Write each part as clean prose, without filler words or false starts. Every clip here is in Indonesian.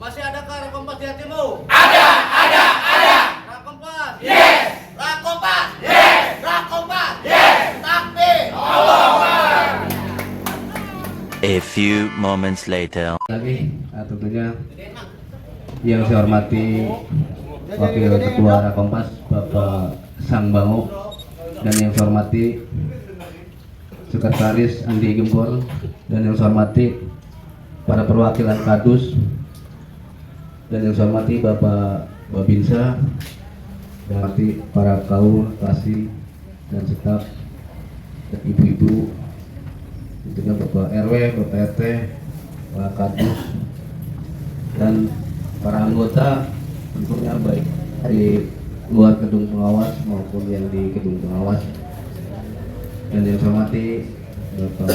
Masih adakah Rakompas di hatimu? Ada. Rakompas? Yes. Rakompas? Yes. Rakompas? Yes. Takbir! Allah Akbar. A few moments later. Lagi tentunya yang saya hormati Wakil Ketua Rakompas Bapak Sang Bango, dan yang saya hormati Sekretaris Andi Gempol, dan yang saya hormati para perwakilan Kadus, dan yang saya hormati Bapak Babinsa, yang hormati para kaum, kasih dan staf, dan ibu-ibu, tentunya Bapak RW, Bapak RT, Pak Kadus, dan para anggota tentunya baik di luar gedung pengawas maupun yang di gedung pengawas, dan yang saya hormati Bapak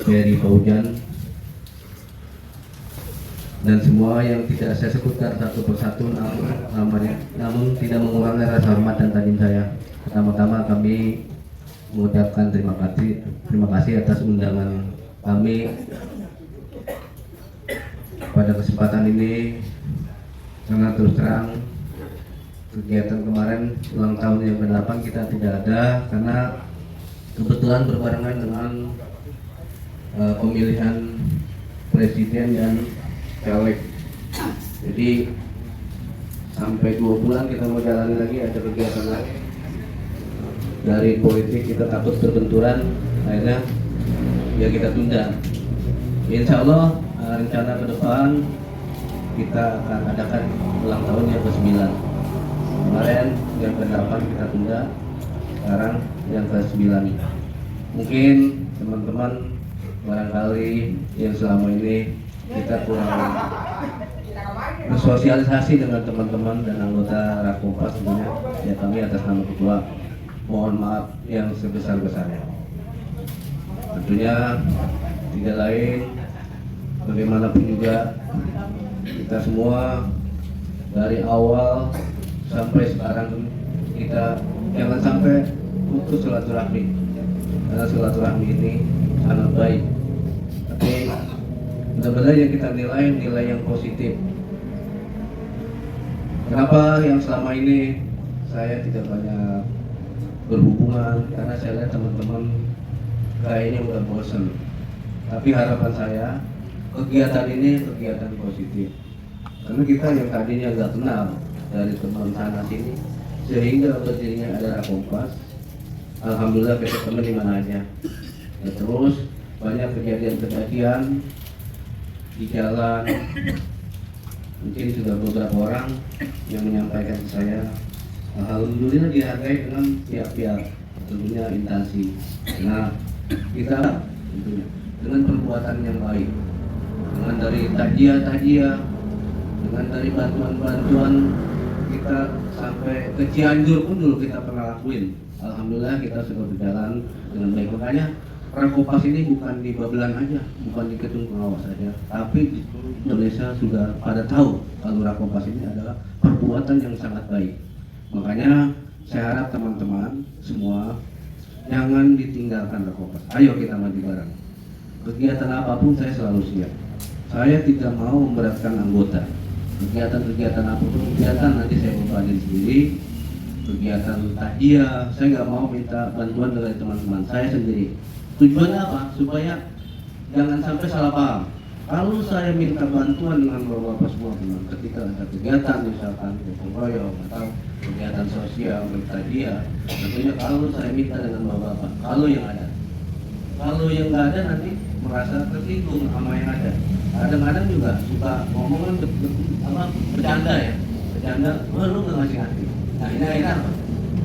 Ferry Paujan, dan semua yang tidak saya sebutkan satu persatu namanya, namun tidak mengurangi rasa hormat dan tajim saya. Pertama-tama kami mengucapkan terima kasih atas undangan kami pada kesempatan ini, karena terus terang kegiatan kemarin ulang tahun yang ke-8 kita tidak ada karena kebetulan berbarengan dengan pemilihan presiden dan caleg. Jadi sampai 2 bulan kita mau jalani lagi, ada kegiatan lagi dari politik, kita takut berbenturan, akhirnya ya kita tunda. Insya Allah rencana ke depan kita akan adakan ulang tahun yang ke-9. Kemarin yang ke-8 kita tunda, sekarang yang ke-9. Mungkin teman-teman barangkali yang selama ini kita kurang bersosialisasi dengan teman-teman dan anggota Rakompas, tentunya ya kami atas nama ketua mohon maaf yang sebesar-besarnya. Tentunya tidak lain, bagaimanapun juga kita semua dari awal sampai sekarang kita jangan sampai putus silaturahmi, karena silaturahmi ini sangat baik. Tapi benar-benar yang kita nilai yang positif. Kenapa yang selama ini saya tidak banyak berhubungan, karena saya lihat teman-teman kayaknya udah bosan. Tapi harapan saya kegiatan ini kegiatan positif, karena kita yang tadinya nggak kenal dari teman sana sini, sehingga berdirinya ada Rakompas. Alhamdulillah kita teman di mana aja. Ya, terus banyak kejadian-kejadian di jalan. Mungkin sudah beberapa orang yang menyampaikan ke saya, alhamdulillah dihargai dengan pihak-pihak, tentunya instansi. Nah, kita tentunya dengan perbuatan yang baik, dengan dari tajia, dengan dari bantuan-bantuan kita sampai ke Cianjur pun dulu kita pernah lakuin. Alhamdulillah kita sudah berjalan dengan baik. Makanya Rakompas ini bukan di Babelan aja, bukan di gedung pengawas saja, tapi di seluruh Indonesia sudah pada tahu kalau Rakompas ini adalah perbuatan yang sangat baik. Makanya saya harap teman-teman semua jangan ditinggalkan Rakompas. Ayo kita maju bareng. Kegiatan apapun saya selalu siap. Saya tidak mau memberatkan anggota. Kegiatan-kegiatan apapun, kegiatan nanti saya bebanin sendiri. Kegiatan takjiah, saya nggak mau minta bantuan dari teman-teman saya sendiri. Tujuannya apa? Supaya jangan sampai salah paham. Kalau saya minta bantuan dengan bapak-bapak semua, ketika ada kegiatan misalkan gotong royong atau kegiatan sosial, takjiah, tentunya kalau saya minta dengan bapak-bapak, kalau yang ada. Kalau yang nggak ada nanti merasa tersinggung sama yang ada. Kadang-kadang juga suka ngomongan bercanda ya, bercanda, lu nggak ngasih. Nah ini akhirnya apa?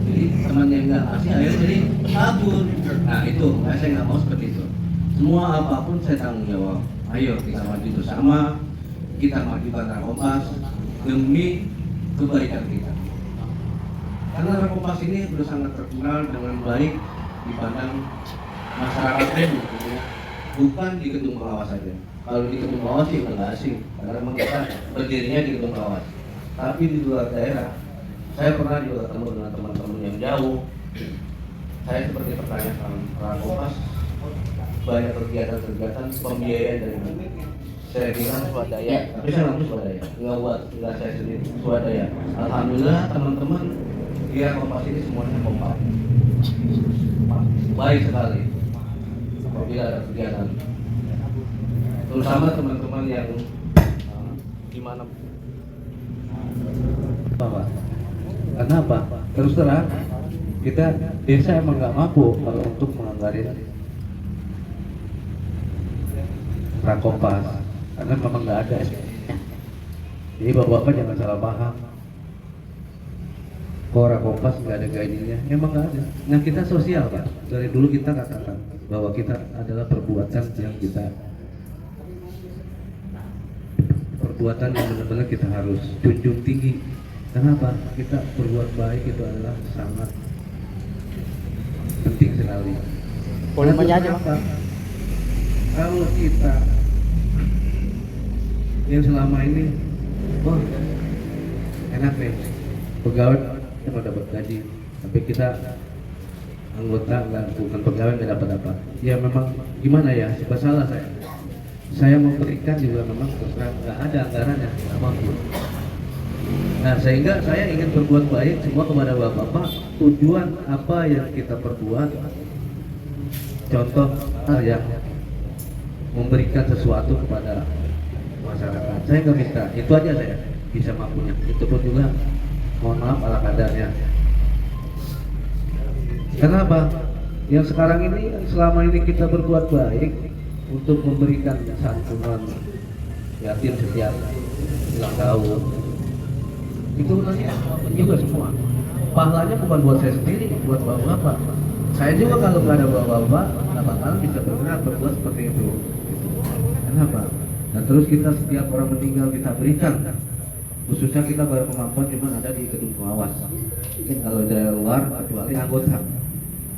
Jadi teman yang nggak ngasih akhirnya jadi kabur. Nah itu, saya nggak mau seperti itu. Semua apapun saya tanggung jawab. Ayo kita maju bersama, kita majukan Rakompas demi kebaikan kita. Karena Rakompas ini sudah sangat terkenal dengan baik dipandang masyarakat umum, ya. Bukan di gedung pengawas saja. Kalau di gedung pengawas sih nggak asing, karena memang kita berdirinya di gedung pengawas. Tapi di luar daerah, saya pernah juga ketemu dengan teman-teman yang jauh. Saya seperti pertanyaan Rakompas banyak kegiatan-kegiatan pembiayaan dari mana? saya kira swadaya, tapi saya ngaku swadaya, nggak saya sendiri, swadaya. Alhamdulillah teman-teman dia kompas ini semuanya kompak, baik sekali. Apabila ada kegiatan, terutama teman-teman yang di mana? Pak, karena apa? Terus terang kita desa emang nggak mampu kalau untuk menganggarin Prakompas, karena memang nggak ada. Jadi bapak-bapak jangan salah paham. Kora Kompas nggak ada guide-nya, emang nggak ada. Nah kita sosial Pak, dari dulu kita katakan bahwa kita adalah perbuatan yang benar-benar kita harus junjung tinggi. Kenapa? Kita berbuat baik itu adalah sangat penting sekali. Volumenya aja Pak. Kalau kita yang selama ini, wah enak nih, pegawai kita dapat gaji, tapi kita anggota bukan pegawai nggak dapat apa. Ya memang gimana ya, serba salah saya. Saya mau berikan juga memang nggak ada anggarannya, nggak mampu. Nah sehingga saya ingin berbuat baik semua kepada bapak-bapak. Tujuan apa yang kita perbuat, contoh yang memberikan sesuatu kepada masyarakat. Saya nggak minta, itu aja saya bisa mampunya. Itu pun juga mohon maaf ala kadarnya. Kenapa? Yang sekarang ini, selama ini kita berbuat baik untuk memberikan santunan yatim setiap ulang tahun, itu nanti juga semua. Pahalanya bukan buat saya sendiri, buat bapak-bapak. Saya juga kalau nggak ada bapak-bapak, nggak bakalan bisa bergerak berbuat seperti itu. Kenapa? Dan terus kita setiap orang meninggal kita berikan. Khususnya kita baru kemampuan cuma ada di gedung pengawas. Mungkin kalau dari luar kecuali anggota.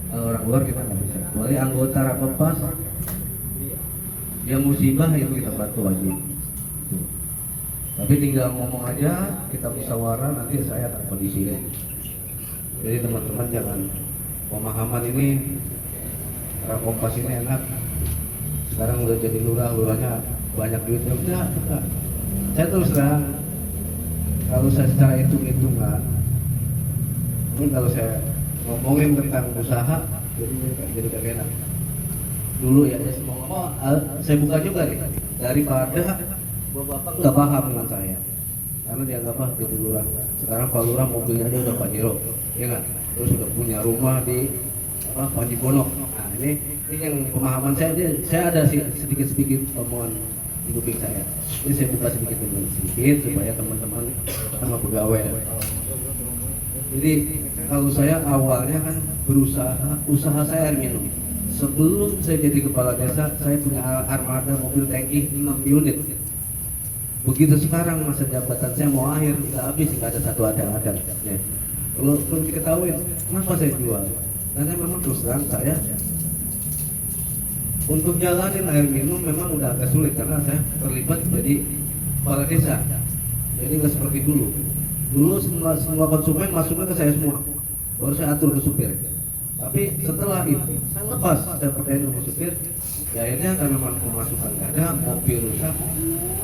Kalau orang luar kita nggak bisa. Kecuali anggota Rakompas yang musibah itu kita bantu aja. Tapi tinggal ngomong aja, kita musyawarah nanti saya akan kondisi. Jadi teman-teman jangan pemahaman ini Rakompas ini enak. Sekarang udah jadi lurahnya banyak duitnya. Enggak. Saya terus terang, kalau saya secara hitung-hitungan, ini kalau saya ngomongin tentang usaha, jadi gak enak. Dulu ya, saya buka juga nih, daripada bapak nggak paham dengan saya, karena dianggap jadi lurah. Sekarang Pak Lurah mobilnya aja udah Pajero, ya nggak? Terus udah punya rumah di Panji Bonok. Nah ini yang pemahaman saya ada sedikit omongan di kuping saya. Ini saya buka sedikit supaya teman-teman sama pegawai. Jadi kalau saya awalnya kan usaha saya air minum. Sebelum saya jadi kepala desa, saya punya armada mobil tangki 6 unit. Begitu sekarang masa jabatan saya mau akhir, nggak habis, nggak ada satu ada. Ya. Kalau perlu diketahui, kenapa saya jual? Karena memang terus terang saya untuk jalanin air minum memang udah agak sulit karena saya terlibat jadi kepala desa. Jadi nggak seperti dulu. Dulu semua konsumen masuknya ke saya semua, baru saya atur ke supir. Tapi setelah itu saya lepas, saya percaya sama supir. Ya akhirnya karena pemasukan nggak ada, mobil rusak.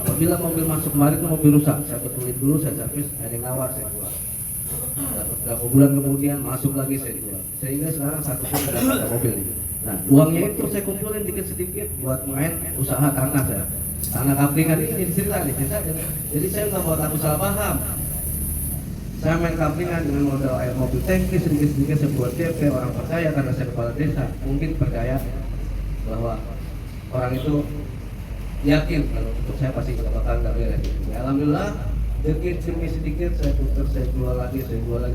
Apabila mobil masuk kemarin itu mobil rusak, saya betulin dulu, saya servis, ada yang nawar saya jual. Beberapa bulan kemudian masuk lagi saya jual. Sehingga sekarang satu pun tidak ada mobil ini. Nah uangnya itu saya kumpulin dikit sedikit buat main usaha tanah saya. Tanah kaplingan ini jadi cerita nih, jadi saya nggak mau takut salah paham. Saya main kaplingan dengan modal air mobil tangki sedikit-sedikit saya buat DP, orang percaya karena saya kepala desa, mungkin percaya bahwa orang itu yakin kalau untuk saya pasti nggak bakal nggak beres. Ya, alhamdulillah sedikit demi sedikit saya putar, saya jual lagi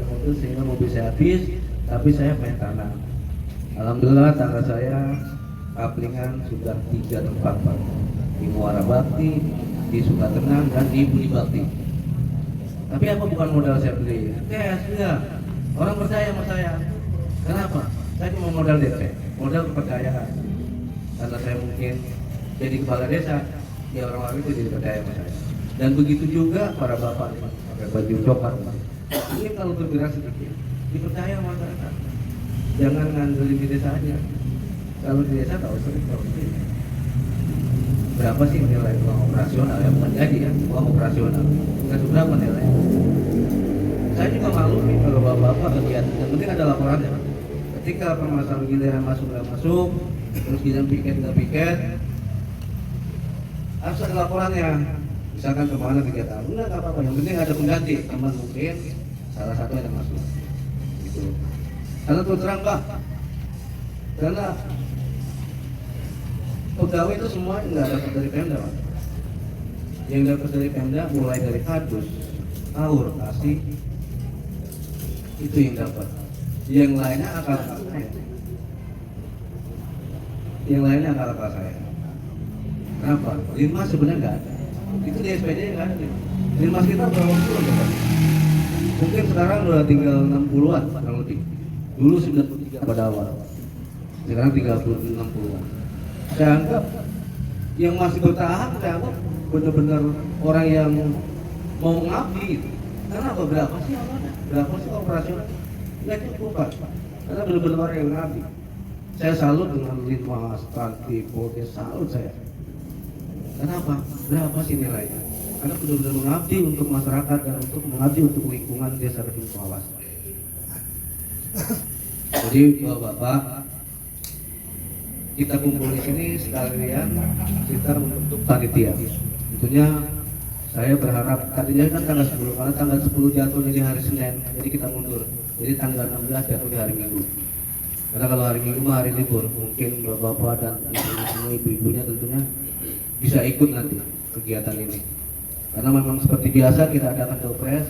mobil sehingga mobil saya habis, tapi saya main tanah. Alhamdulillah tanah saya kaplingan sudah 3 tempat Pak, di Muara Bakti, di Sukatenang dan di Budi Bakti. Tapi apa bukan modal saya beli? Cash enggak. Orang percaya sama saya. Kenapa? Saya cuma modal DP, modal kepercayaan. Karena saya mungkin jadi kepala desa, ya orang-orang itu jadi percaya sama saya. Dan begitu juga para bapak pakai baju coklat. Ini kalau bergerak sedikit, dipercaya masyarakat. Jangan ngandelin di desa aja. Kalau di desa tahu sering tahu sendiri. berapa sih nilai uang operasional ya, bukan gaji ya, uang operasional nggak seberapa nilainya. Saya juga maklumi kalau bapak-bapak kegiatan, yang penting ada laporannya. Ketika permasalahan giliran masuk nggak masuk, terus giliran piket nggak piket, harus ada laporannya. Misalkan kemana kegiatan, nggak apa-apa, yang penting ada pengganti, teman mungkin salah satu yang masuk. Gitu. Karena terus terang Pak, karena pegawai itu semua nggak dapat dari Pemda Pak. Yang dapat dari Pemda mulai dari kadus, aur, kasih, itu yang dapat. Yang lainnya akal-akal saya. Yang lainnya akal-akal saya. Kenapa? Linmas sebenarnya nggak ada. Itu di SPD nggak ada. Linmas kita berapa puluh ya Pak? Mungkin sekarang udah tinggal 60-an kurang lebih. Dulu 93 pada awal. Sekarang 60-an. Saya anggap yang masih bertahan, saya anggap benar-benar orang yang mau mengabdi gitu. Karena berapa sih awalnya? Berapa sih operasional? Nggak cukup Pak. Karena benar-benar orang yang mengabdi. Saya salut dengan Linmas, Kanti, Polres, salut saya. Kenapa? Berapa sih nilainya? Karena benar-benar mengabdi untuk masyarakat dan untuk mengabdi untuk lingkungan desa Kedung Pawas. Jadi Bapak, kita kumpul di sini sekalian kita membentuk panitia. Tentunya saya berharap tadinya kan tanggal 10, karena tanggal 10 jatuhnya di hari Senin, jadi kita mundur. Jadi tanggal 16 jatuh di hari Minggu. Karena kalau hari Minggu mah hari libur, mungkin bapak-bapak dan ibu-ibunya tentunya bisa ikut nanti kegiatan ini. Karena memang seperti biasa kita adakan dopres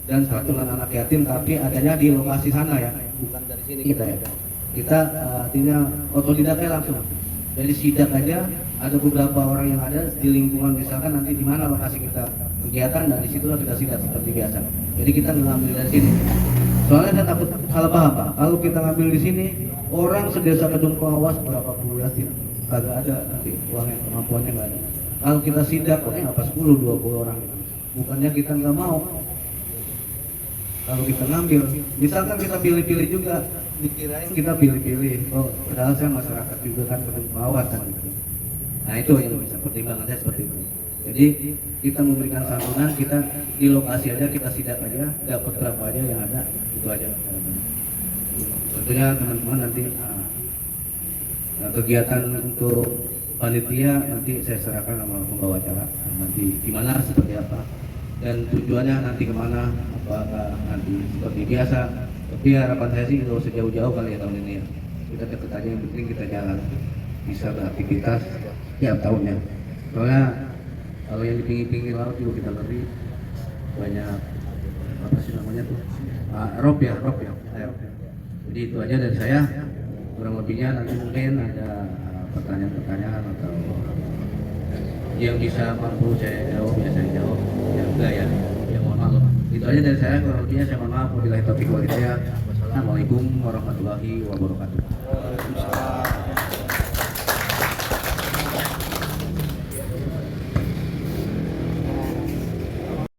dan santunan anak yatim, tapi adanya di lokasi sana ya, bukan dari sini kita ya. Kita artinya otodidaknya langsung. Jadi sidak aja, ada beberapa orang yang ada di lingkungan, misalkan nanti di mana lokasi kita kegiatan, dan di situlah kita sidak seperti biasa. Jadi kita ngambil dari sini. Soalnya saya takut salah paham Pak. Kalau kita ngambil di sini, orang sedesa Kedung Pawas berapa puluh yatim, kagak ada nanti uangnya, kemampuannya nggak ada. Kalau kita sidak, apa 10-20 orang, bukannya kita nggak mau. Kalau kita ngambil, misalkan kita pilih-pilih juga, dikirain kita pilih-pilih. Oh, padahal saya masyarakat juga kan Kedung Pawas kan gitu. Nah itu yang bisa pertimbangan saya seperti itu. Jadi kita memberikan santunan, kita di lokasi aja, kita sidak aja, dapat berapa aja yang ada, itu aja. Tentunya teman-teman nanti kegiatan untuk panitia nanti saya serahkan sama pembawa acara, nanti di mana seperti apa dan tujuannya nanti kemana, apakah nanti seperti biasa. Tapi harapan saya sih kalau sejauh-jauh kali ya tahun ini ya, kita deket aja, yang penting kita jalan, bisa beraktivitas tiap tahunnya. Soalnya kalau yang di pinggir-pinggir laut juga kita ngerti banyak apa sih namanya tuh, rob ya. Jadi itu aja dari saya, kurang lebihnya nanti mungkin ada pertanyaan-pertanyaan atau yang bisa mampu saya jawab ya saya jawab, yang enggak ya mohon maaf. Itu aja dari saya, kurang lebihnya saya mohon maaf. Wabillahi taufiq wal hidayah. Wassalamualaikum warahmatullahi wabarakatuh.